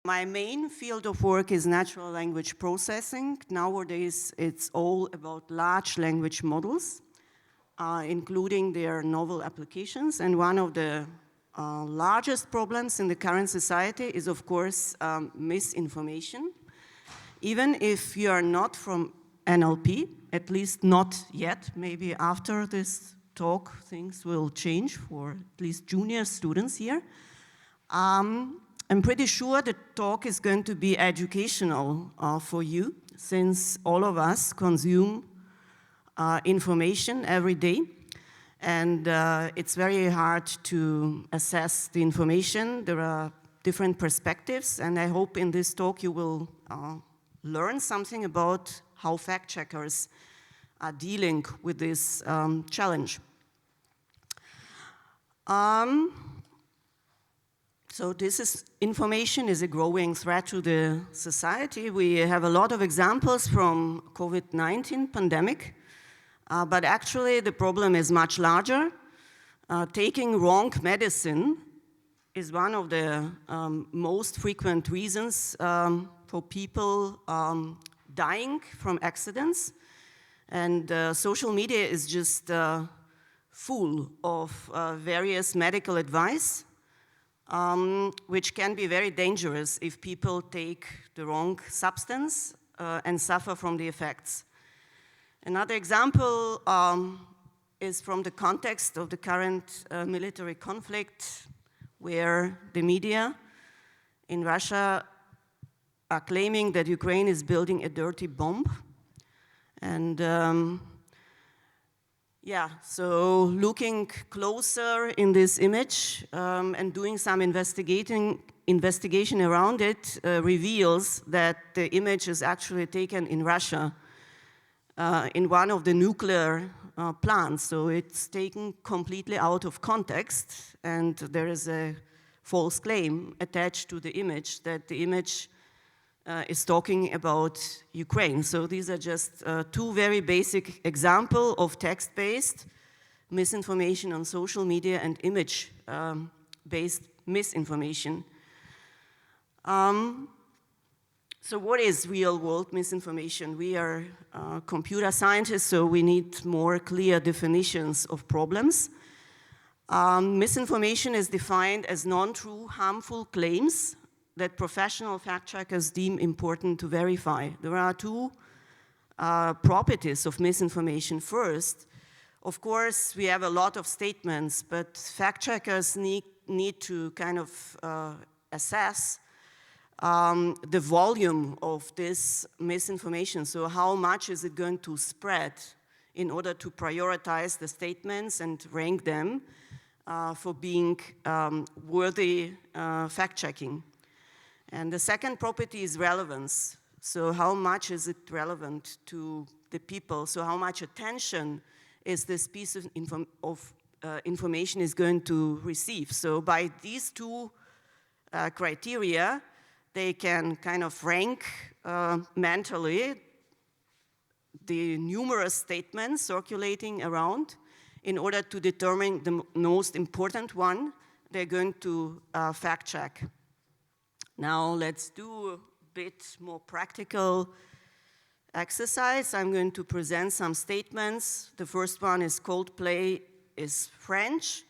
My main field of work is natural language processing. Nowadays, it's all about large language models, including their novel applications. And one of the largest problems in the current society is, of course, misinformation. Even if you are not from NLP, at least not yet, maybe after this talk, things will change for at least junior students here. I'm pretty sure the talk is going to be educational for you, since all of us consume information every day. And it's very hard to assess the information. There are different perspectives, and I hope in this talk you will learn something about how fact-checkers are dealing with this challenge. So information is a growing threat to the society. We have a lot of examples from COVID-19 pandemic, but actually the problem is much larger. Taking wrong medicine is one of the most frequent reasons for people dying from accidents. And social media is just full of various medical advice, which can be very dangerous if people take the wrong substance and suffer from the effects. Another example is from the context of the current military conflict, where the media in Russia are claiming that Ukraine is building a dirty bomb. And yeah, so looking closer in this image and doing some investigation around it reveals that the image is actually taken in Russia in one of the nuclear plants. So it's taken completely out of context, and there is a false claim attached to the image that the image is talking about Ukraine. So these are just two very basic examples of text-based misinformation on social media and image-based misinformation. So what is real-world misinformation? We are computer scientists, so we need more clear definitions of problems. Misinformation is defined as non-true, harmful claims that professional fact-checkers deem important to verify. There are two properties of misinformation. First, of course, we have a lot of statements, but fact-checkers need to kind of assess the volume of this misinformation. So how much is it going to spread in order to prioritize the statements and rank them for being worthy fact-checking. And the second property is relevance. So how much is it relevant to the people? So how much attention is this piece of information is going to receive? So by these two criteria, they can kind of rank mentally the numerous statements circulating around in order to determine the most important one they're going to fact check. Now let's do a bit more practical exercise. I'm going to present some statements. The first one is Coldplay is French.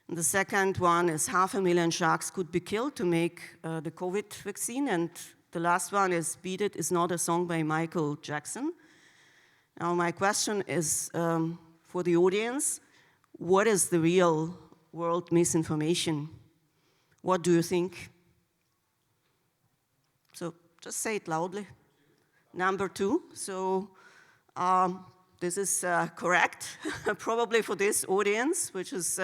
The second one is 500,000 sharks could be killed to make the COVID vaccine. And the last one is Beat It is not a song by Michael Jackson. Now my question is for the audience, what is the real world misinformation? What do you think? So just say it loudly. Number two, so this is correct, probably for this audience, which is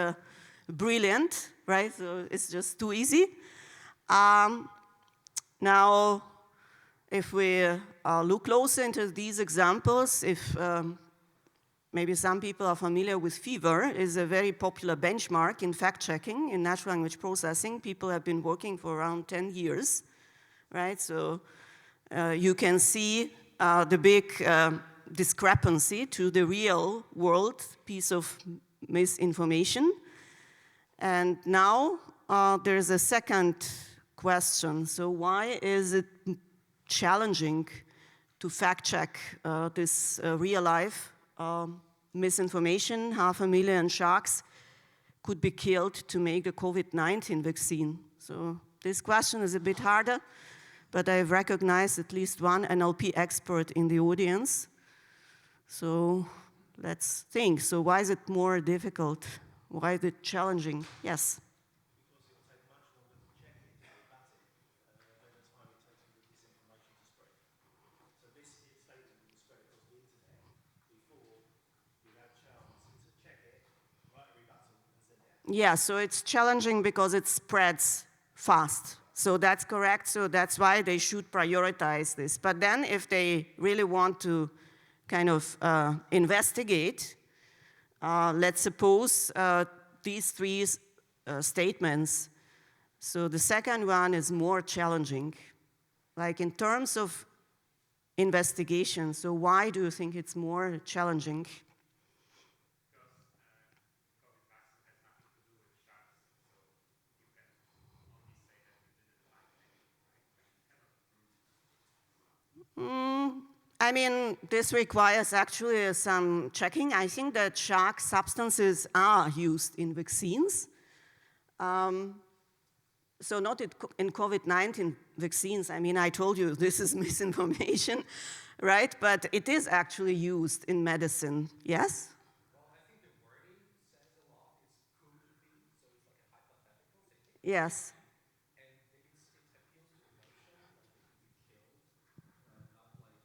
brilliant, right? So it's just too easy. Now, if we look closer into these examples, if maybe some people are familiar with FIVR, is a very popular benchmark in fact-checking, in natural language processing. People have been working for around 10 years, right? So you can see the big discrepancy to the real world piece of misinformation. And now there's a second question. So why is it challenging to fact check this real life misinformation? 500,000 sharks could be killed to make the COVID-19 vaccine. So this question is a bit harder, but I've recognized at least one NLP expert in the audience. So let's think. So why is it more difficult? Why is it challenging? Yes? Yeah, so it's challenging because it spreads fast. So that's correct. So that's why they should prioritize this. But then if they really want to kind of investigate, let's suppose these three statements. So the second one is more challenging. Like in terms of investigation, so why do you think it's more challenging? I mean, this requires actually some checking. I think that shark substances are used in vaccines. So not in COVID-19 vaccines. I mean, I told you this is misinformation, right? But it is actually used in medicine, yes? Well, I think the wording says a lot. It's could be, so it's like a hypothetical thing. Yes. And it appeals to emotion, like they could be killed, not like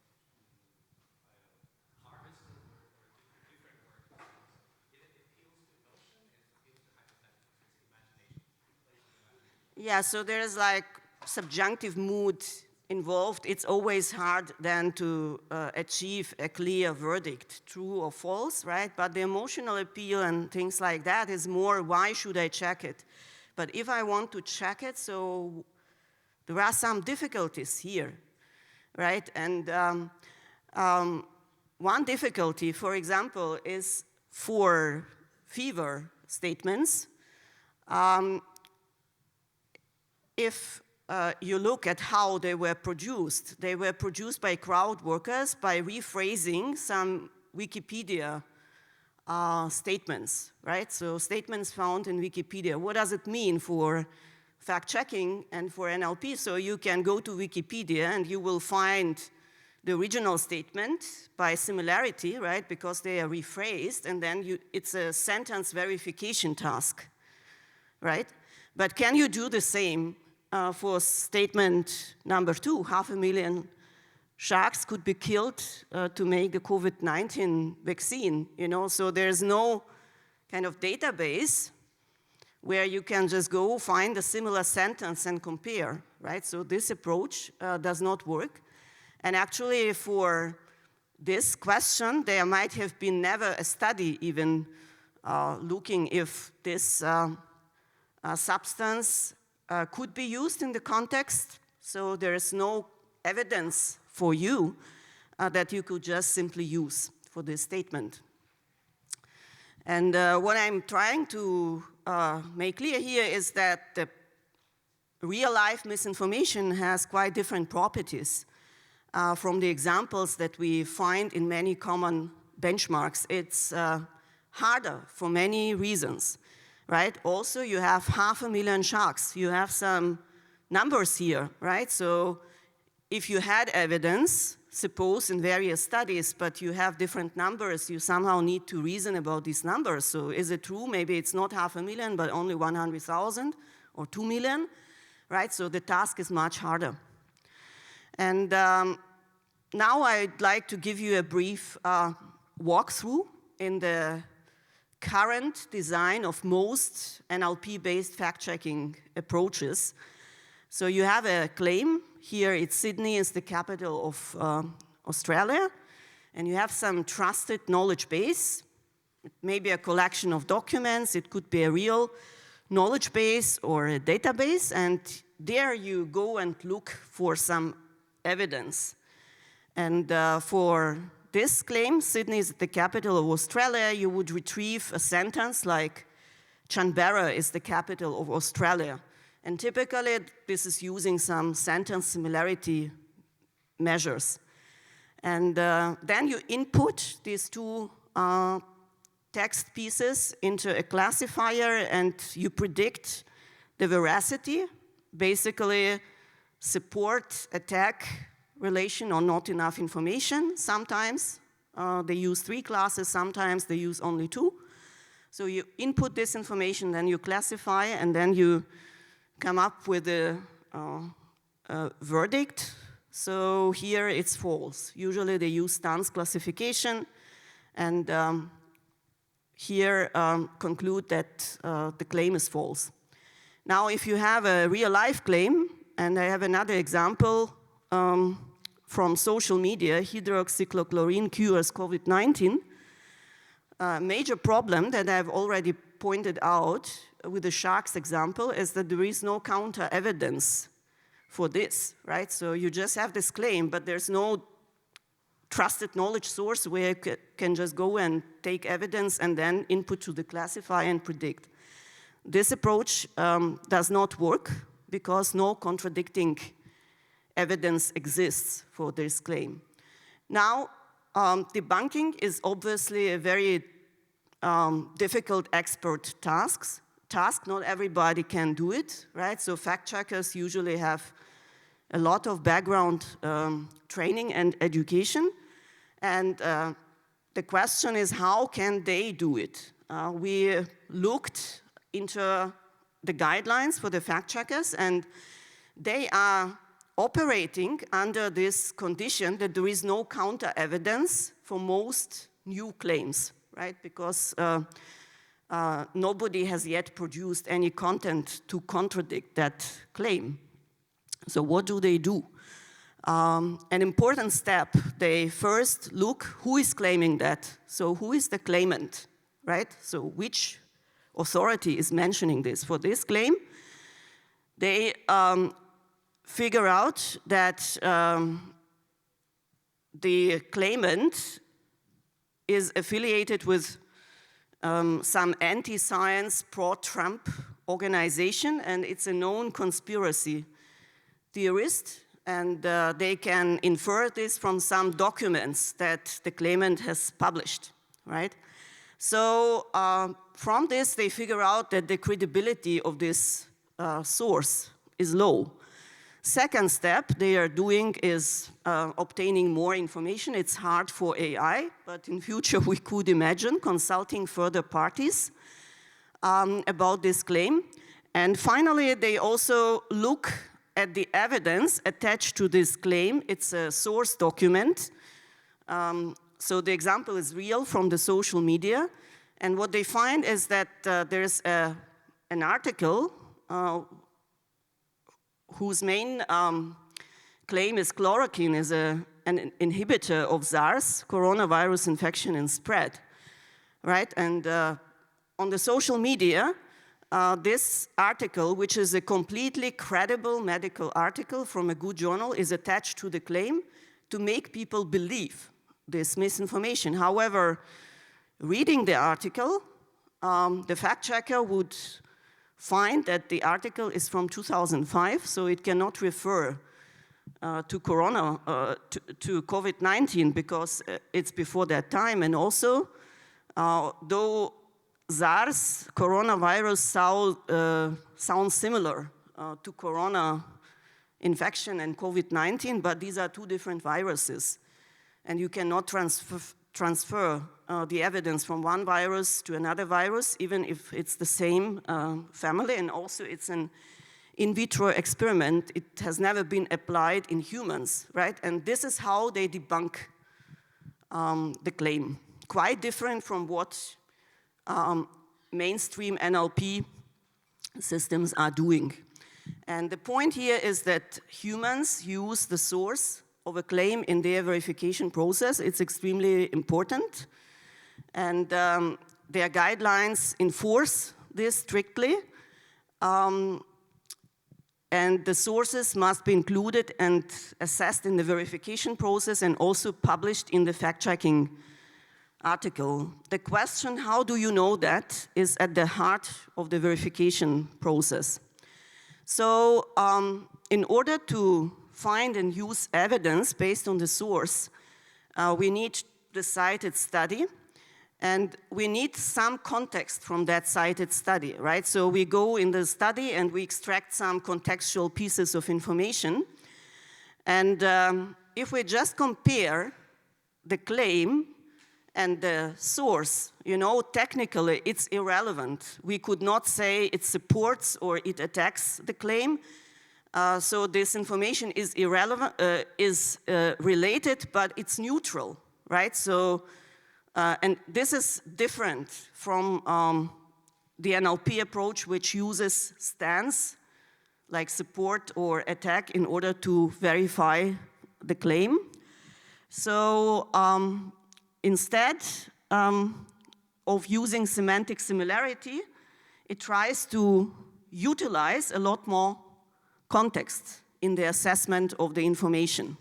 harvested or different words. So it appeals to emotion and it appeals to hypothetical. So it's imagination. It plays with imagination. Yeah, so there's like subjunctive mood involved. It's always hard then to achieve a clear verdict, true or false, right? But the emotional appeal and things like that is more, why should I check it? But if I want to check it, so there are some difficulties here, right? And one difficulty, for example, is for fever statements. If you look at how they were produced by crowd workers by rephrasing some Wikipedia statements, right? So statements found in Wikipedia. What does it mean for fact-checking and for NLP? So you can go to Wikipedia and you will find the original statement by similarity, right? Because they are rephrased, and then it's a sentence verification task, right? But can you do the same for statement number 2? 500,000 sharks could be killed to make the COVID-19 vaccine, you know? So there's no kind of database where you can just go find a similar sentence and compare, right? So this approach does not work. And actually for this question, there might have been never a study even looking if this substance could be used in the context. So there is no evidence for you that you could just simply use for this statement. And what I'm trying to make clear here is that the real-life misinformation has quite different properties from the examples that we find in many common benchmarks. It's harder for many reasons, right? Also, you have 500,000 sharks. You have some numbers here, right? So if you had evidence, suppose in various studies, but you have different numbers, you somehow need to reason about these numbers. So is it true? Maybe it's not 500,000, but only 100,000 or 2 million, right? So the task is much harder. And now I'd like to give you a brief walkthrough in the current design of most NLP-based fact-checking approaches. So you have a claim. Here it's Sydney is the capital of Australia. And you have some trusted knowledge base. It may be a collection of documents. It could be a real knowledge base or a database. And there you go and look for some evidence. And for this claim, Sydney is the capital of Australia, you would retrieve a sentence like, Canberra is the capital of Australia. And typically, this is using some sentence similarity measures. And then you input these two text pieces into a classifier, and you predict the veracity, basically support, attack relation or not enough information. Sometimes they use 3 classes, sometimes they use only 2. So you input this information, then you classify, and then you come up with a verdict. So here it's false. Usually they use Stans classification, and here conclude that the claim is false. Now, if you have a real-life claim, and I have another example from social media, hydroxychloroquine cures COVID-19. Major problem that I've already pointed out with the sharks example is that there is no counter evidence for this, right? So you just have this claim, but there's no trusted knowledge source where you can just go and take evidence and then input to the classifier and predict. This approach does not work because no contradicting evidence exists for this claim. Now, debunking is obviously a very difficult expert task. Not everybody can do it, right? So fact checkers usually have a lot of background training and education. And the question is, how can they do it? We looked into the guidelines for the fact checkers, and they are operating under this condition that there is no counter evidence for most new claims, right? Because nobody has yet produced any content to contradict that claim. So what do? An important step, they first look who is claiming that. So who is the claimant, right? So which authority is mentioning this? For this claim, they figure out that the claimant is affiliated with some anti-science pro-Trump organization, and it's a known conspiracy theorist, and they can infer this from some documents that the claimant has published, right? So from this, they figure out that the credibility of this source is low. Second step they are doing is obtaining more information. It's hard for AI, but in future we could imagine consulting further parties about this claim. And finally, they also look at the evidence attached to this claim. It's a source document. So the example is real from the social media. And what they find is that there's an article whose main claim is chloroquine is an inhibitor of SARS, coronavirus infection and spread, right? And on the social media, this article, which is a completely credible medical article from a good journal, is attached to the claim to make people believe this misinformation. However, reading the article, the fact checker would find that the article is from 2005, so it cannot refer to COVID-19 because it's before that time. And also, though SARS, coronavirus sounds similar to corona infection and COVID-19, but these are 2 different viruses. And you cannot transfer the evidence from one virus to another virus, even if it's the same family, and also it's an in vitro experiment. It has never been applied in humans, right? And this is how they debunk the claim. Quite different from what mainstream NLP systems are doing. And the point here is that humans use the source of a claim in their verification process. It's extremely important. And their guidelines enforce this strictly. And the sources must be included and assessed in the verification process and also published in the fact-checking article. The question, how do you know that, is at the heart of the verification process. So in order to find and use evidence based on the source, we need the cited study, and we need some context from that cited study, right? So we go in the study and we extract some contextual pieces of information. And if we just compare the claim and the source, you know, technically it's irrelevant. We could not say it supports or it attacks the claim. So this information is irrelevant, related, but it's neutral, right? So, and this is different from the NLP approach, which uses stance, like support or attack, in order to verify the claim. So instead of using semantic similarity, it tries to utilize a lot more context in the assessment of the information.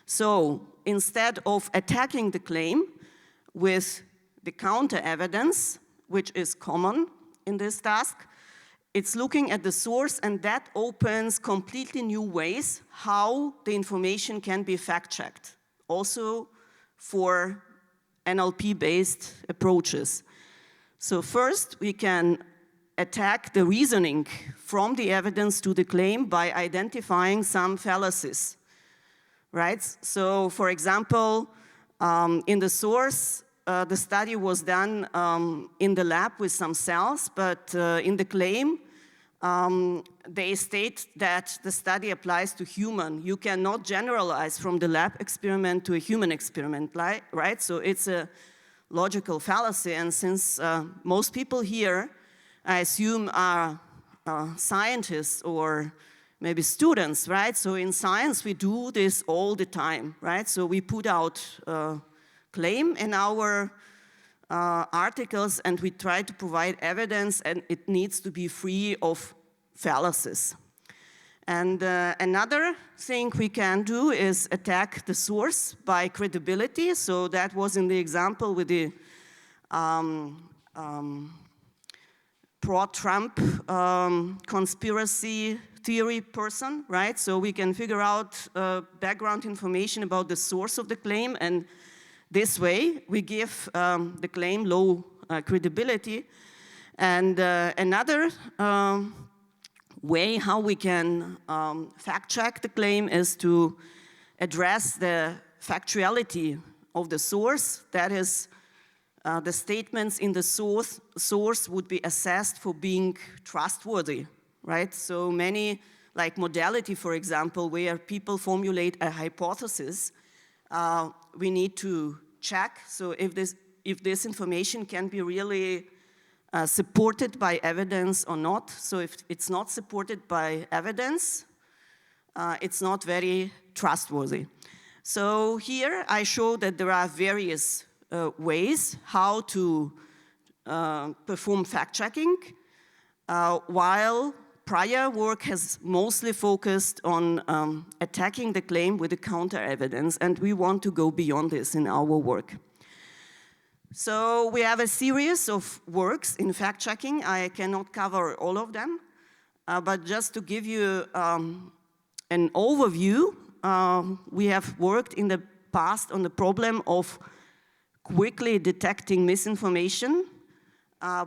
So instead of attacking the claim with the counter evidence, which is common in this task, it's looking at the source, and that opens completely new ways how the information can be fact-checked, also for NLP-based approaches. So first, we can attack the reasoning from the evidence to the claim by identifying some fallacies, right? So for example, in the source, the study was done in the lab with some cells, but in the claim, they state that the study applies to human. You cannot generalize from the lab experiment to a human experiment, right? So it's a logical fallacy, and since most people here, I assume, are scientists or maybe students, right? So in science, we do this all the time, right? So we put out claim in our articles, and we try to provide evidence, and it needs to be free of fallacies. And another thing we can do is attack the source by credibility. So that was in the example with the pro-Trump conspiracy theory person, right? So we can figure out background information about the source of the claim, and this way we give the claim low credibility. And another way how we can fact-check the claim is to address the factuality of the source. That is, the statements in the source would be assessed for being trustworthy, right? So many, like modality, for example, where people formulate a hypothesis, we need to check, so if this information can be really supported by evidence or not. So if it's not supported by evidence, it's not very trustworthy. So here I show that there are various ways how to perform fact-checking, while prior work has mostly focused on attacking the claim with the counter-evidence, and we want to go beyond this in our work. So we have a series of works in fact-checking. I cannot cover all of them, but just to give you an overview, we have worked in the past on the problem of quickly detecting misinformation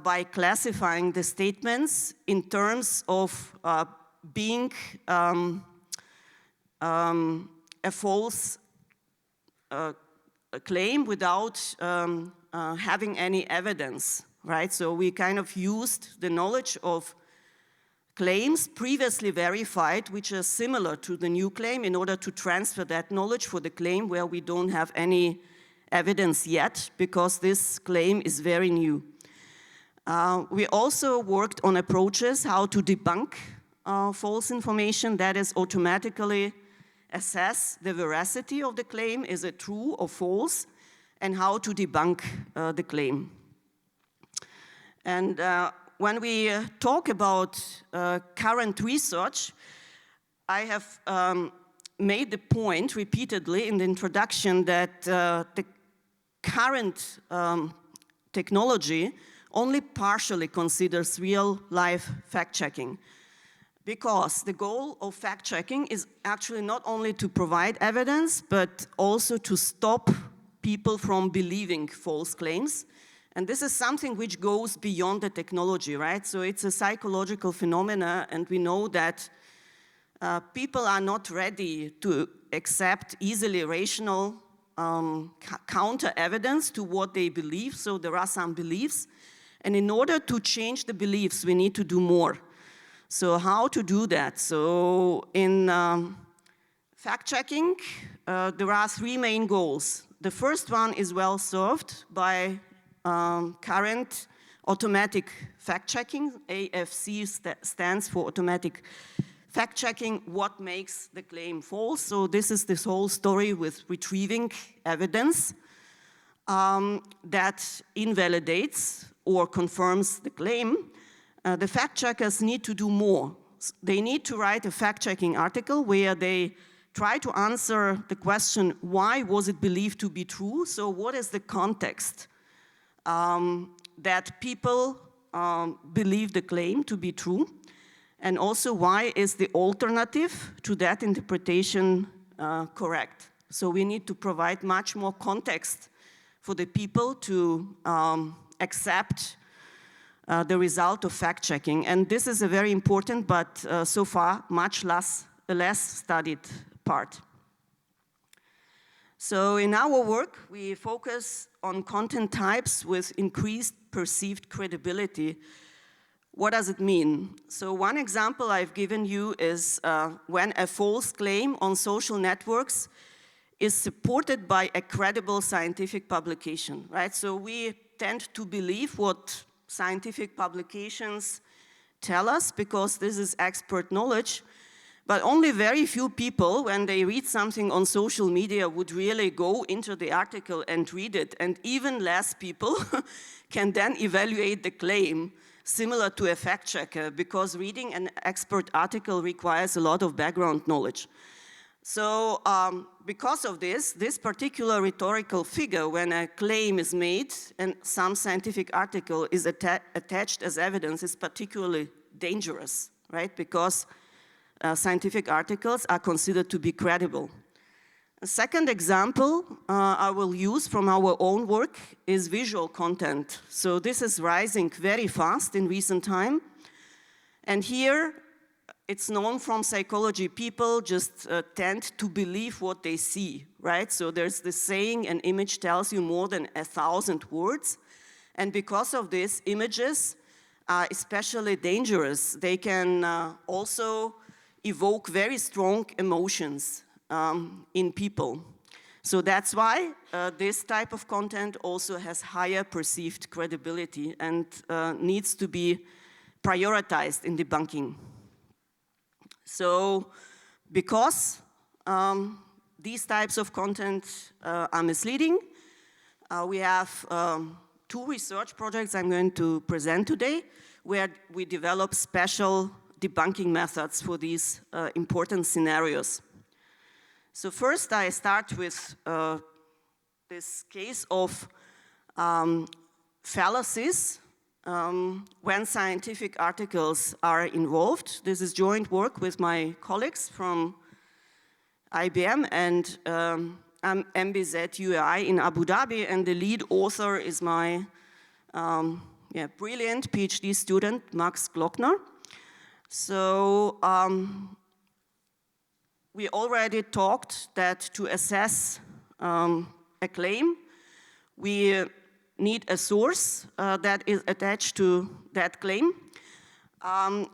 by classifying the statements in terms of being a false claim without having any evidence, right? So we kind of used the knowledge of claims previously verified, which are similar to the new claim, in order to transfer that knowledge for the claim where we don't have any evidence yet, because this claim is very new. We also worked on approaches how to debunk false information, that is, automatically assess the veracity of the claim, is it true or false, and how to debunk the claim. And when we talk about current research, I have made the point repeatedly in the introduction that the current technology only partially considers real-life fact-checking. Because the goal of fact-checking is actually not only to provide evidence, but also to stop people from believing false claims. And this is something which goes beyond the technology, right? So it's a psychological phenomena, and we know that people are not ready to accept easily rational counter evidence to what they believe. So there are some beliefs. And in order to change the beliefs, we need to do more. So how to do that? So in fact-checking, there are three main goals. The first one is well served by current automatic fact-checking. AFC stands for automatic fact-checking, what makes the claim false. So this is this whole story with retrieving evidence that invalidates or confirms the claim. The fact-checkers need to do more. They need to write a fact-checking article where they try to answer the question, why was it believed to be true? So what is the context that people believe the claim to be true? And also, why is the alternative to that interpretation correct? So we need to provide much more context for the people to accept the result of fact-checking. And this is a very important, but so far, much less studied part. So in our work, we focus on content types with increased perceived credibility. What does it mean? So one example I've given you is when a false claim on social networks is supported by a credible scientific publication, right? So we tend to believe what scientific publications tell us because this is expert knowledge, but only very few people, when they read something on social media, would really go into the article and read it, and even less people can then evaluate the claim similar to a fact checker, because reading an expert article requires a lot of background knowledge. So because of this particular rhetorical figure, when a claim is made and some scientific article is attached as evidence, is particularly dangerous, right? Because scientific articles are considered to be credible. A second example I will use from our own work is visual content. So this is rising very fast in recent time. And here, it's known from psychology, people just tend to believe what they see, right? So there's this saying, an image tells you more than 1,000 words. And because of this, images are especially dangerous. They can also evoke very strong emotions in people. So that's why this type of content also has higher perceived credibility and needs to be prioritized in debunking. So because these types of content are misleading, we have two research projects I'm going to present today, where we develop special debunking methods for these important scenarios. So first I start with this case of fallacies when scientific articles are involved. This is joint work with my colleagues from IBM and MBZ UAI in Abu Dhabi, and the lead author is my brilliant PhD student, Max Glockner. So we already talked that to assess a claim, we need a source that is attached to that claim.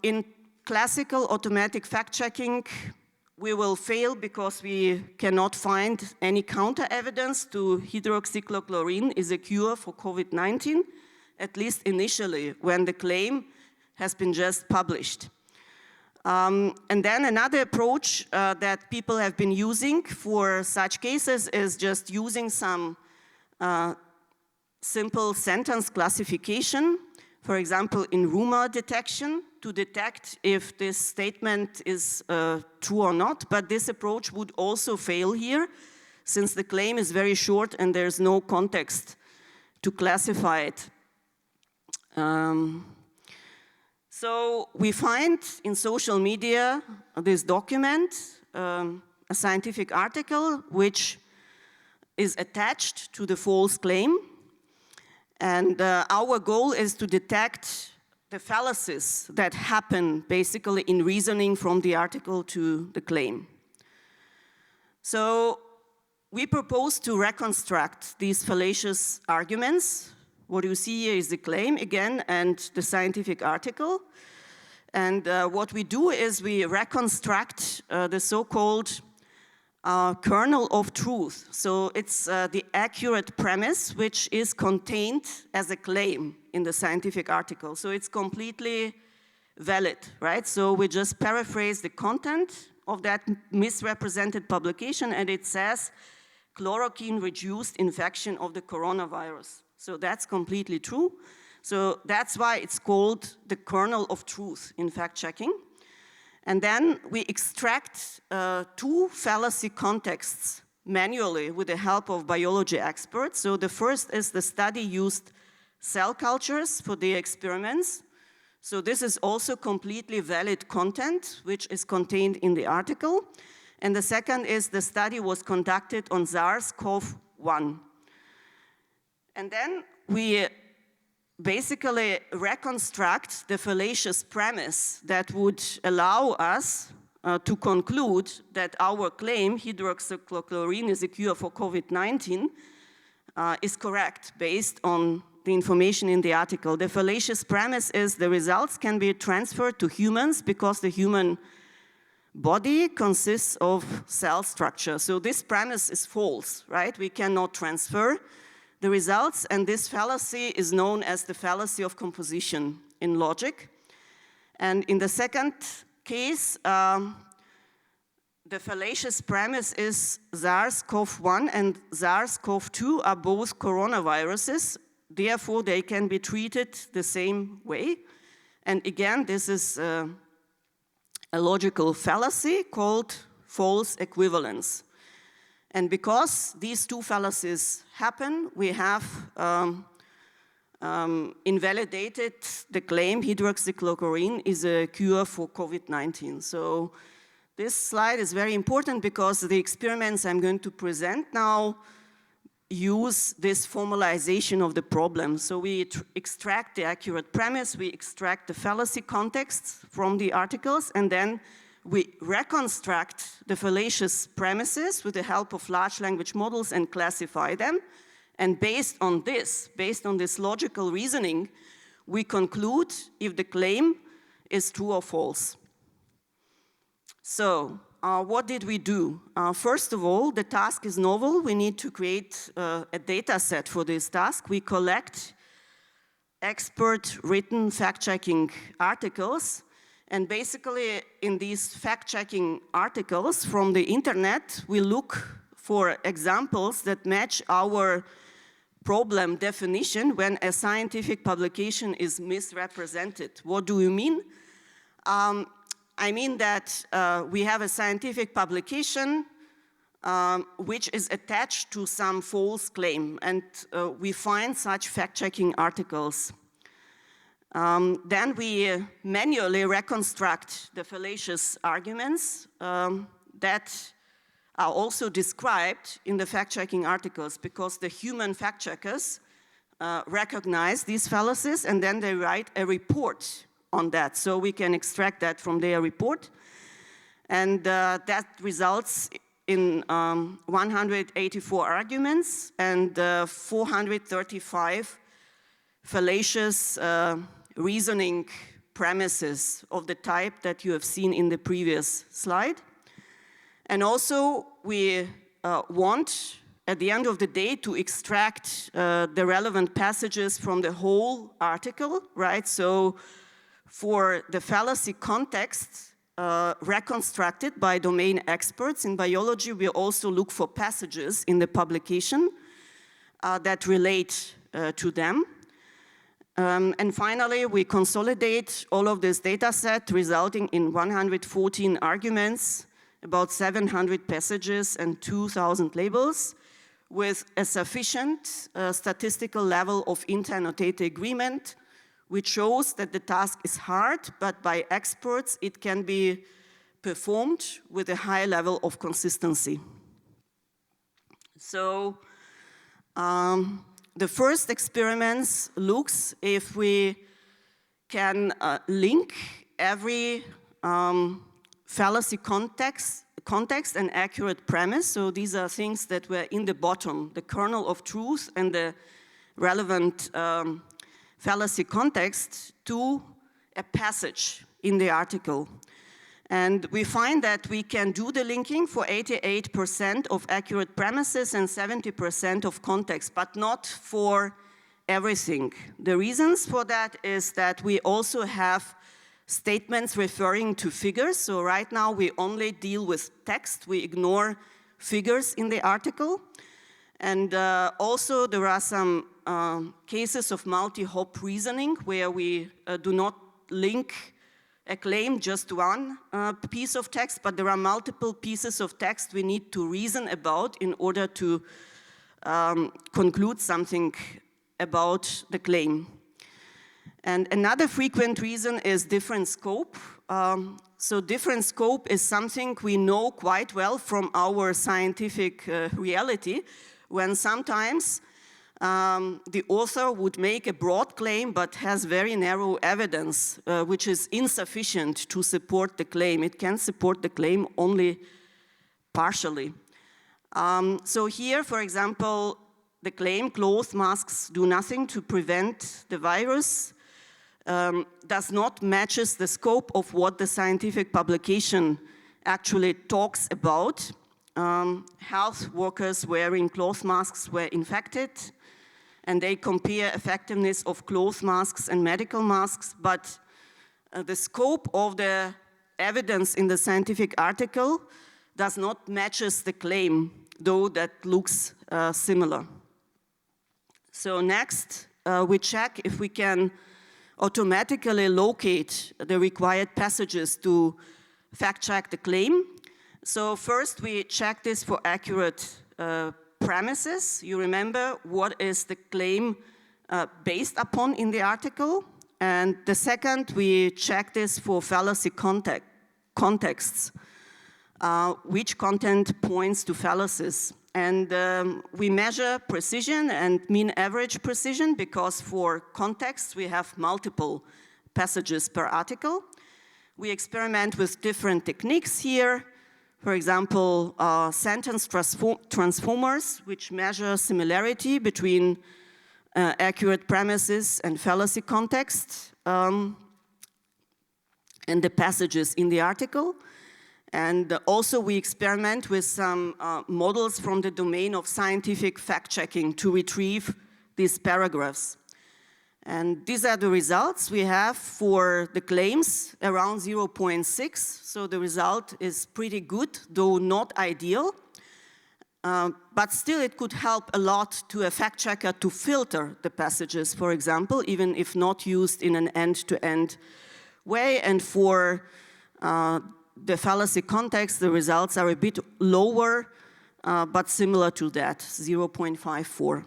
In classical automatic fact-checking, we will fail because we cannot find any counter-evidence to hydroxychloroquine is a cure for COVID-19, at least initially, when the claim has been just published. And then another approach that people have been using for such cases is just using some simple sentence classification, for example, in rumor detection, to detect if this statement is true or not. But this approach would also fail here, since the claim is very short and there's no context to classify it. So we find in social media this document, a scientific article which is attached to the false claim. And our goal is to detect the fallacies that happen basically in reasoning from the article to the claim. So we propose to reconstruct these fallacious arguments. What you see here is the claim again and the scientific article. And what we do is we reconstruct the so-called kernel of truth. So it's the accurate premise which is contained as a claim in the scientific article. So it's completely valid, right? So we just paraphrase the content of that misrepresented publication, and it says chloroquine reduced infection of the coronavirus. So that's completely true. So that's why it's called the kernel of truth in fact-checking. And then we extract two fallacy contexts manually with the help of biology experts. So the first is the study used cell cultures for the experiments. So this is also completely valid content, which is contained in the article. And the second is the study was conducted on SARS-CoV-1. And then we basically reconstruct the fallacious premise that would allow us to conclude that our claim, hydroxychloroquine is a cure for COVID-19, is correct based on the information in the article. The fallacious premise is the results can be transferred to humans because the human body consists of cell structure. So this premise is false, right? We cannot transfer the results, and this fallacy is known as the fallacy of composition in logic. And in the second case, the fallacious premise is SARS-CoV-1 and SARS-CoV-2 are both coronaviruses, therefore they can be treated the same way. And again, this is a logical fallacy called false equivalence. And because these two fallacies happen, we have invalidated the claim hydroxychloroquine is a cure for COVID-19. So this slide is very important because the experiments I'm going to present now use this formalization of the problem. So we extract the accurate premise, we extract the fallacy contexts from the articles, and then we reconstruct the fallacious premises with the help of large language models and classify them. And based on this logical reasoning, we conclude if the claim is true or false. So, what did we do? First of all, the task is novel. We need to create a data set for this task. We collect expert written fact-checking articles. And basically, in these fact-checking articles from the internet, we look for examples that match our problem definition when a scientific publication is misrepresented. What do you mean? I mean that we have a scientific publication which is attached to some false claim, and we find such fact-checking articles. Then we manually reconstruct the fallacious arguments that are also described in the fact-checking articles, because the human fact-checkers recognize these fallacies and then they write a report on that. So we can extract that from their report. And that results in 184 arguments and 435 fallacious reasoning premises of the type that you have seen in the previous slide. And also, we want, at the end of the day, to extract the relevant passages from the whole article, right? So, for the fallacy context reconstructed by domain experts in biology, we also look for passages in the publication that relate to them. And finally, we consolidate all of this data set, resulting in 114 arguments, about 700 passages and 2,000 labels, with a sufficient statistical level of inter-notate agreement which shows that the task is hard, but by experts it can be performed with a high level of consistency. So the first experiments looks if we can link every fallacy context and accurate premise. So these are things that were in the bottom, the kernel of truth and the relevant fallacy context to a passage in the article. And we find that we can do the linking for 88% of accurate premises and 70% of context, but not for everything. The reasons for that is that we also have statements referring to figures. So right now we only deal with text. We ignore figures in the article. And also there are some cases of multi-hop reasoning where we do not link a claim just one piece of text, but there are multiple pieces of text we need to reason about in order to conclude something about the claim. And another frequent reason is different scope. So different scope is something we know quite well from our scientific reality, when sometimes the author would make a broad claim but has very narrow evidence, which is insufficient to support the claim. It can support the claim only partially. So here, for example, the claim cloth masks do nothing to prevent the virus does not matches the scope of what the scientific publication actually talks about. Health workers wearing cloth masks were infected, and they compare effectiveness of cloth masks and medical masks, but the scope of the evidence in the scientific article does not matches the claim, though that looks similar. So next, we check if we can automatically locate the required passages to fact-check the claim. So first we check this for accurate premises. You remember what is the claim based upon in the article. And the second, we check this for fallacy contexts, which content points to fallacies. And we measure precision and mean average precision because for context we have multiple passages per article. We experiment with different techniques here. For example, sentence transformers, which measure similarity between accurate premises and fallacy context, and the passages in the article. And also we experiment with some models from the domain of scientific fact-checking to retrieve these paragraphs. And these are the results we have for the claims, around 0.6. So the result is pretty good, though not ideal. But still it could help a lot to a fact checker to filter the passages, for example, even if not used in an end-to-end way. And for the fallacy context, the results are a bit lower, but similar to that, 0.54.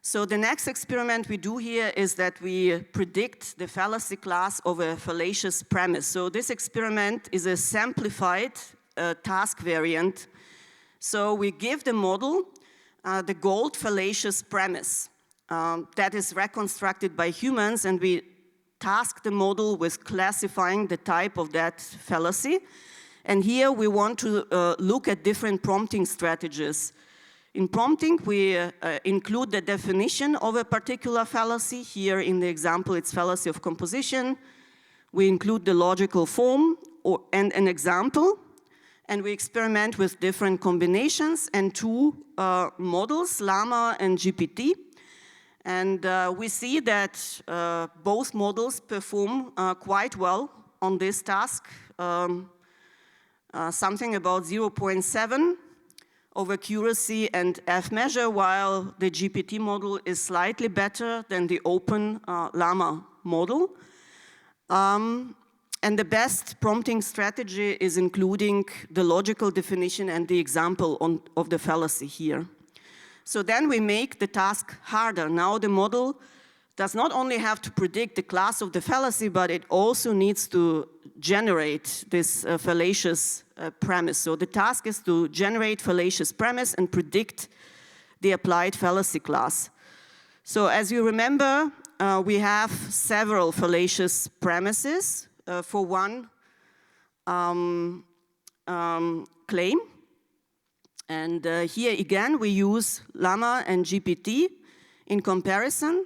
So the next experiment we do here is that we predict the fallacy class of a fallacious premise. So this experiment is a simplified task variant. So we give the model the gold fallacious premise that is reconstructed by humans, and we task the model with classifying the type of that fallacy. And here we want to look at different prompting strategies. In prompting, we include the definition of a particular fallacy. Here in the example, it's fallacy of composition. We include the logical form and an example. And we experiment with different combinations and two models, Llama and GPT. And we see that both models perform quite well on this task. Something about 0.7 of accuracy and F measure, while the GPT model is slightly better than the open Llama model. And the best prompting strategy is including the logical definition and the example of the fallacy here. So then we make the task harder. Now the model does not only have to predict the class of the fallacy, but it also needs to generate this fallacious premise. So the task is to generate fallacious premise and predict the applied fallacy class. So as you remember, we have several fallacious premises for one claim. And here again, we use Llama and GPT in comparison.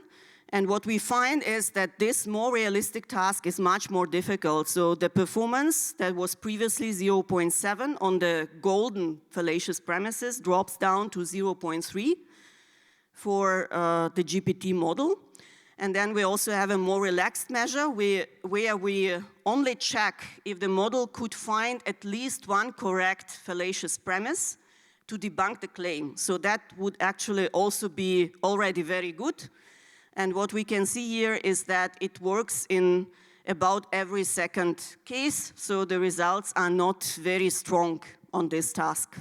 And what we find is that this more realistic task is much more difficult. So the performance that was previously 0.7 on the golden fallacious premises drops down to 0.3 for the GPT model. And then we also have a more relaxed measure where we only check if the model could find at least one correct fallacious premise to debunk the claim. So that would actually also be already very good. And what we can see here is that it works in about every second case, so the results are not very strong on this task.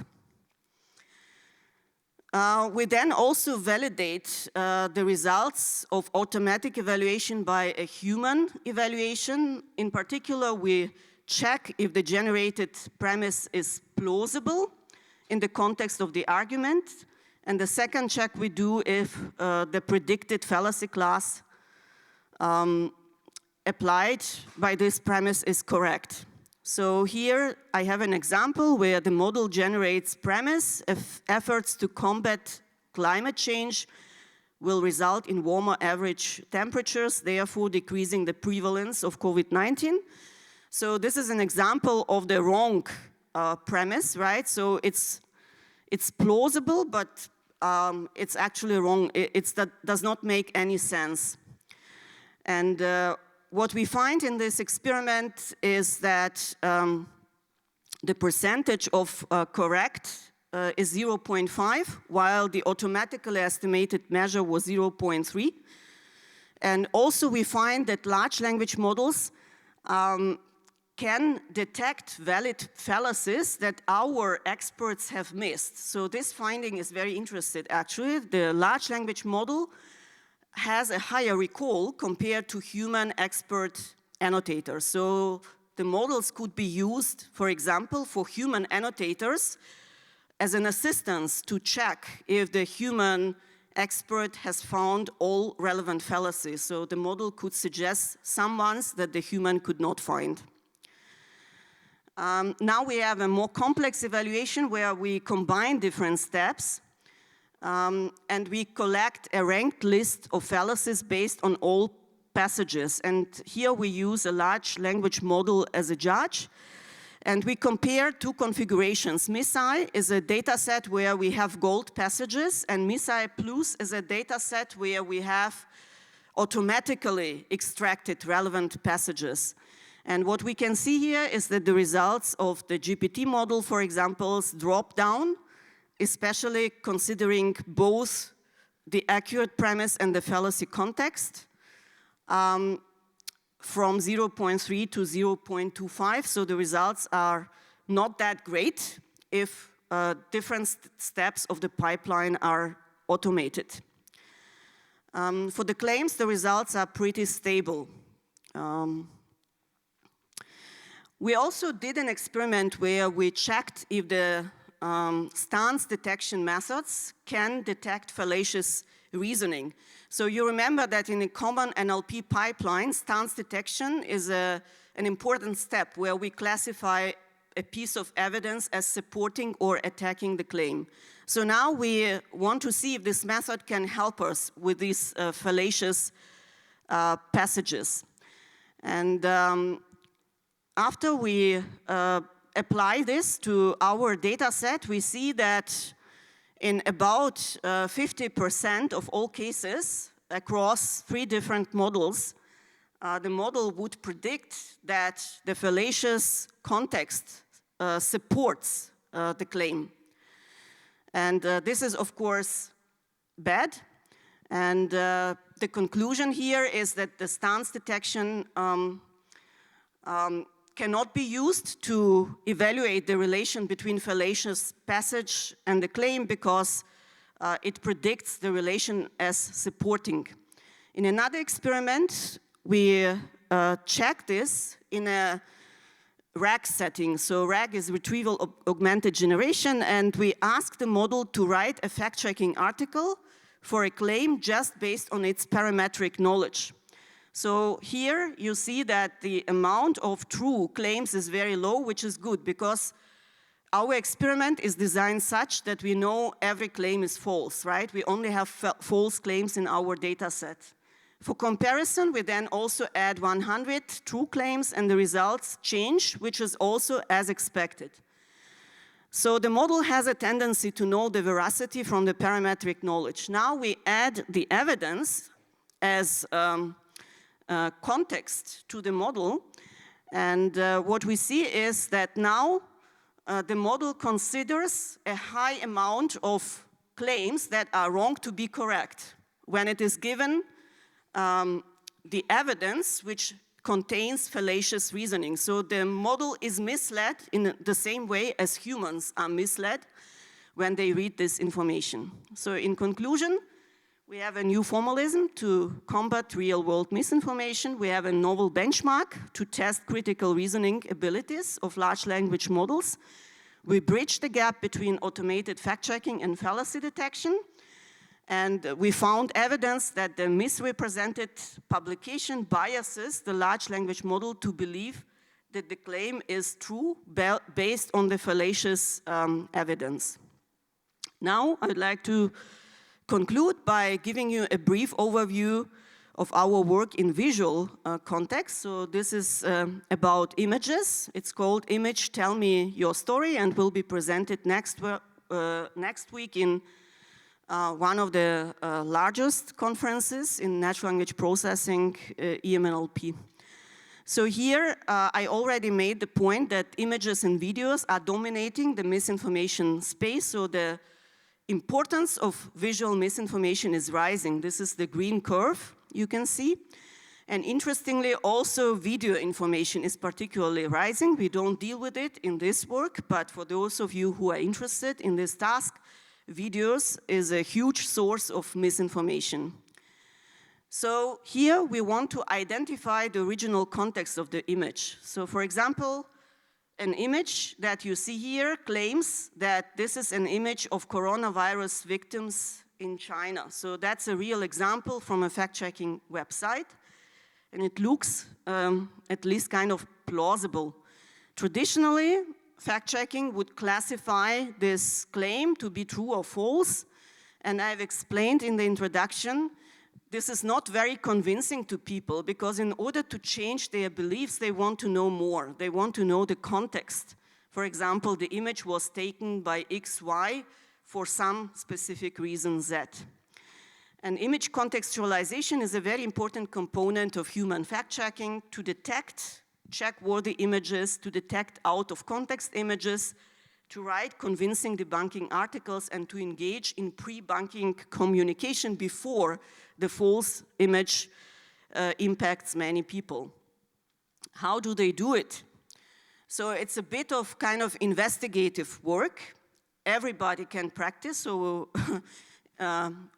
We then also validate the results of automatic evaluation by a human evaluation. In particular, we check if the generated premise is plausible in the context of the argument. And the second check we do if the predicted fallacy class applied by this premise is correct. So here I have an example where the model generates premise if efforts to combat climate change will result in warmer average temperatures, therefore decreasing the prevalence of COVID-19. So this is an example of the wrong premise, right? So it's plausible, but it's actually wrong. That does not make any sense. And what we find in this experiment is that the percentage of correct is 0.5, while the automatically estimated measure was 0.3. And also we find that large language models can detect valid fallacies that our experts have missed. So this finding is very interesting, actually. The large language model has a higher recall compared to human expert annotators. So the models could be used, for example, for human annotators as an assistance to check if the human expert has found all relevant fallacies. So the model could suggest some ones that the human could not find. Now we have a more complex evaluation where we combine different steps and we collect a ranked list of fallacies based on all passages. And here we use a large language model as a judge. And we compare two configurations. MISSI is a data set where we have gold passages, and MISSI Plus is a data set where we have automatically extracted relevant passages. And what we can see here is that the results of the GPT model, for example, drop down, especially considering both the accurate premise and the fallacy context, from 0.3 to 0.25. So the results are not that great if different steps of the pipeline are automated. For the claims, the results are pretty stable. We also did an experiment where we checked if the stance detection methods can detect fallacious reasoning. So you remember that in a common NLP pipeline, stance detection is an important step where we classify a piece of evidence as supporting or attacking the claim. So now we want to see if this method can help us with these fallacious passages. And after we apply this to our data set, we see that in about 50% of all cases across 3 different models, the model would predict that the fallacious context supports the claim. And this is, of course, bad. And the conclusion here is that the stance detection cannot be used to evaluate the relation between fallacious passage and the claim because it predicts the relation as supporting. In another experiment, we checked this in a RAG setting. So RAG is retrieval augmented generation, and we asked the model to write a fact-checking article for a claim just based on its parametric knowledge. So here you see that the amount of true claims is very low, which is good because our experiment is designed such that we know every claim is false, right? We only have false claims in our data set. For comparison, we then also add 100 true claims and the results change, which is also as expected. So the model has a tendency to know the veracity from the parametric knowledge. Now we add the evidence as context to the model, and what we see is that now the model considers a high amount of claims that are wrong to be correct when it is given the evidence which contains fallacious reasoning. So the model is misled in the same way as humans are misled when they read this information. So in conclusion, we have a new formalism to combat real-world misinformation. We have a novel benchmark to test critical reasoning abilities of large language models. We bridge the gap between automated fact-checking and fallacy detection. And we found evidence that the misrepresented publication biases the large language model to believe that the claim is true based on the fallacious evidence. Now, I'd like to conclude by giving you a brief overview of our work in visual context. So this is about images. It's called Image Tell Me Your Story and will be presented next week in one of the largest conferences in natural language processing, EMNLP. So here, I already made the point that images and videos are dominating the misinformation space. So the importance of visual misinformation is rising. This is the green curve you can see. And interestingly, also video information is particularly rising. We don't deal with it in this work, but for those of you who are interested in this task, videos is a huge source of misinformation. So here we want to identify the original context of the image. So for example, an image that you see here claims that this is an image of coronavirus victims in China. So that's a real example from a fact-checking website. And it looks at least kind of plausible. Traditionally, fact-checking would classify this claim to be true or false. And I've explained in the introduction, this is not very convincing to people because in order to change their beliefs, they want to know more. They want to know the context. For example, the image was taken by XY for some specific reason Z. And image contextualization is a very important component of human fact-checking to detect check-worthy images, to detect out-of-context images, to write convincing debunking articles, and to engage in pre-bunking communication before the false image impacts many people. How do they do it? So it's a bit of kind of investigative work. Everybody can practice, so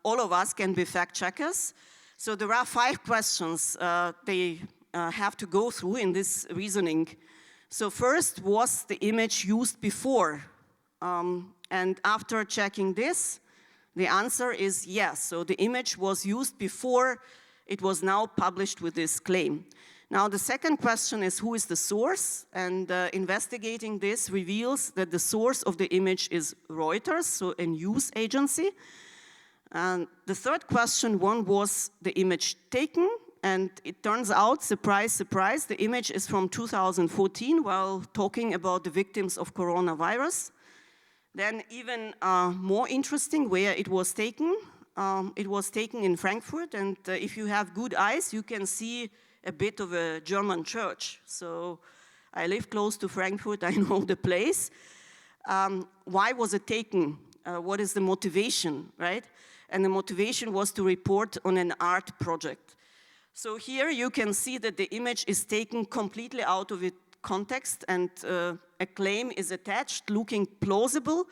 all of us can be fact-checkers. So there are 5 questions they have to go through in this reasoning. So first, was the image used before? And after checking this, the answer is yes. So the image was used before it was now published with this claim. Now the second question is who is the source? And investigating this reveals that the source of the image is Reuters, so a news agency. And the third question, when was the image taken? And it turns out, surprise, surprise, the image is from 2014 while talking about the victims of coronavirus. Then even more interesting where it was taken. It was taken in Frankfurt, and if you have good eyes, you can see a bit of a German church. So I live close to Frankfurt, I know the place. Why was it taken? What is the motivation, right? And the motivation was to report on an art project. So here you can see that the image is taken completely out of its context and a claim is attached looking plausible,